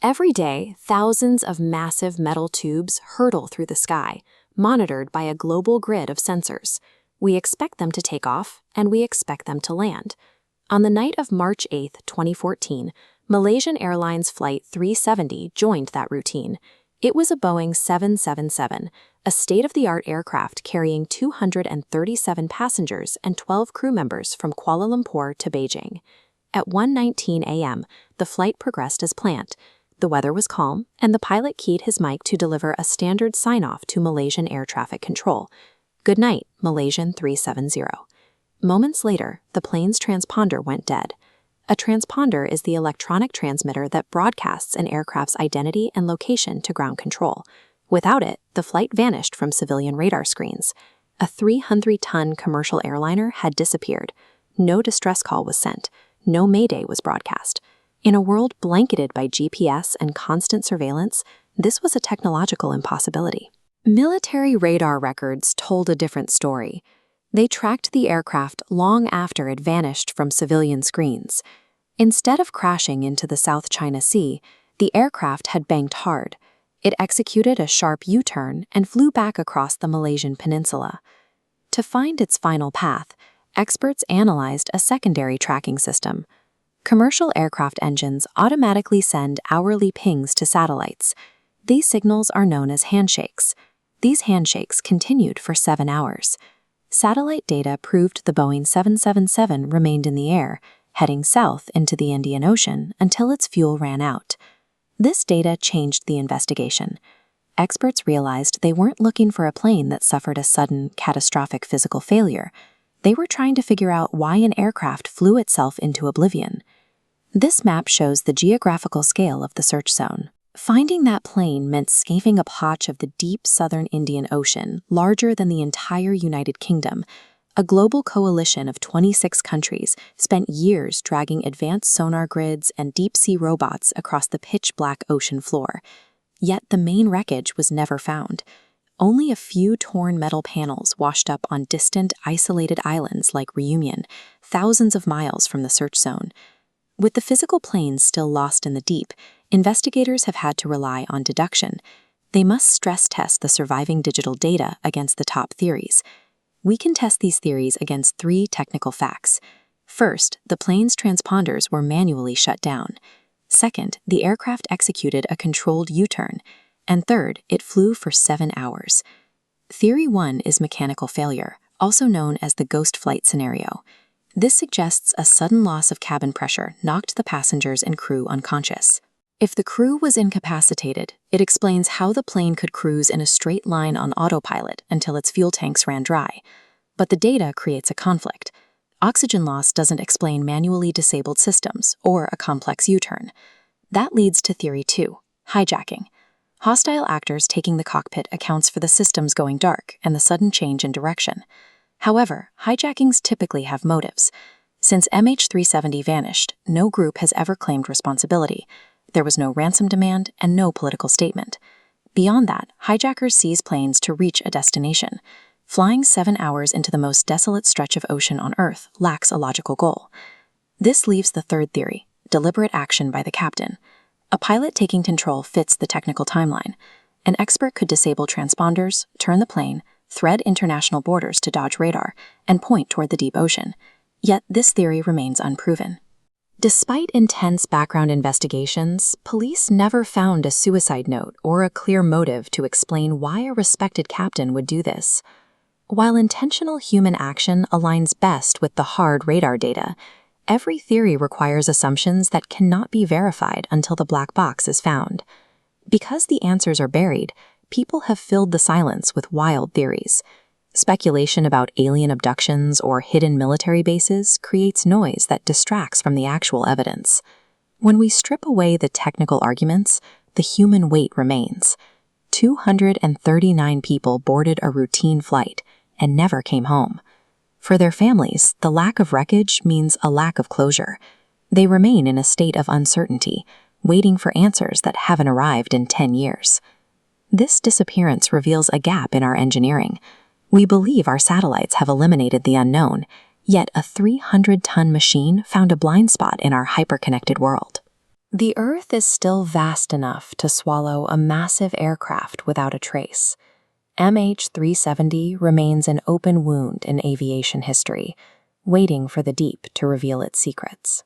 Every day, thousands of massive metal tubes hurtle through the sky, monitored by a global grid of sensors. We expect them to take off, and we expect them to land. On the night of March 8, 2014, Malaysian Airlines Flight 370 joined that routine. It was a Boeing 777, a state-of-the-art aircraft carrying 237 passengers and 12 crew members from Kuala Lumpur to Beijing. At 1:19 a.m., the flight progressed as planned. The weather was calm, and the pilot keyed his mic to deliver a standard sign-off to Malaysian Air Traffic Control. "Good night, Malaysian 370. Moments later, the plane's transponder went dead. A transponder is the electronic transmitter that broadcasts an aircraft's identity and location to ground control. Without it, the flight vanished from civilian radar screens. A 300-ton commercial airliner had disappeared. No distress call was sent. No mayday was broadcast. In a world blanketed by GPS and constant surveillance, this was a technological impossibility. Military radar records told a different story. They tracked the aircraft long after it vanished from civilian screens. Instead of crashing into the South China Sea, the aircraft had banked hard. It executed a sharp U-turn and flew back across the Malaysian peninsula. To find its final path, experts analyzed a secondary tracking system. Commercial aircraft engines automatically send hourly pings to satellites. These signals are known as handshakes. These handshakes continued for 7 hours. Satellite data proved the Boeing 777 remained in the air, heading south into the Indian Ocean until its fuel ran out. This data changed the investigation. Experts realized they weren't looking for a plane that suffered a sudden, catastrophic physical failure. They were trying to figure out why an aircraft flew itself into oblivion. This map shows the geographical scale of the search zone. Finding that plane meant scaling a patch of the deep southern Indian Ocean, larger than the entire United Kingdom. A global coalition of 26 countries spent years dragging advanced sonar grids and deep-sea robots across the pitch-black ocean floor. Yet the main wreckage was never found. Only a few torn metal panels washed up on distant, isolated islands like Reunion, thousands of miles from the search zone. With the physical planes still lost in the deep, investigators have had to rely on deduction. They must stress test the surviving digital data against the top theories. We can test these theories against 3 technical facts. First, the plane's transponders were manually shut down. Second, the aircraft executed a controlled U-turn. And third, it flew for 7 hours. Theory 1 is mechanical failure, also known as the ghost flight scenario. This suggests a sudden loss of cabin pressure knocked the passengers and crew unconscious. If the crew was incapacitated, it explains how the plane could cruise in a straight line on autopilot until its fuel tanks ran dry. But the data creates a conflict. Oxygen loss doesn't explain manually disabled systems or a complex U-turn. That leads to Theory 2, hijacking. Hostile actors taking the cockpit accounts for the systems going dark and the sudden change in direction. However, hijackings typically have motives. Since MH370 vanished, no group has ever claimed responsibility. There was no ransom demand and no political statement. Beyond that, hijackers seize planes to reach a destination. Flying 7 hours into the most desolate stretch of ocean on Earth lacks a logical goal. This leaves the third theory, deliberate action by the captain. A pilot taking control fits the technical timeline. An expert could disable transponders, turn the plane, thread international borders to dodge radar, and point toward the deep ocean. Yet this theory remains unproven. Despite intense background investigations, police never found a suicide note or a clear motive to explain why a respected captain would do this. While intentional human action aligns best with the hard radar data, every theory requires assumptions that cannot be verified until the black box is found. Because the answers are buried, people have filled the silence with wild theories. Speculation about alien abductions or hidden military bases creates noise that distracts from the actual evidence. When we strip away the technical arguments, the human weight remains. 239 people boarded a routine flight and never came home. For their families, the lack of wreckage means a lack of closure. They remain in a state of uncertainty, waiting for answers that haven't arrived in 10 years. This disappearance reveals a gap in our engineering. We believe our satellites have eliminated the unknown, yet a 300-ton machine found a blind spot in our hyper-connected world. The Earth is still vast enough to swallow a massive aircraft without a trace. MH370 remains an open wound in aviation history, waiting for the deep to reveal its secrets.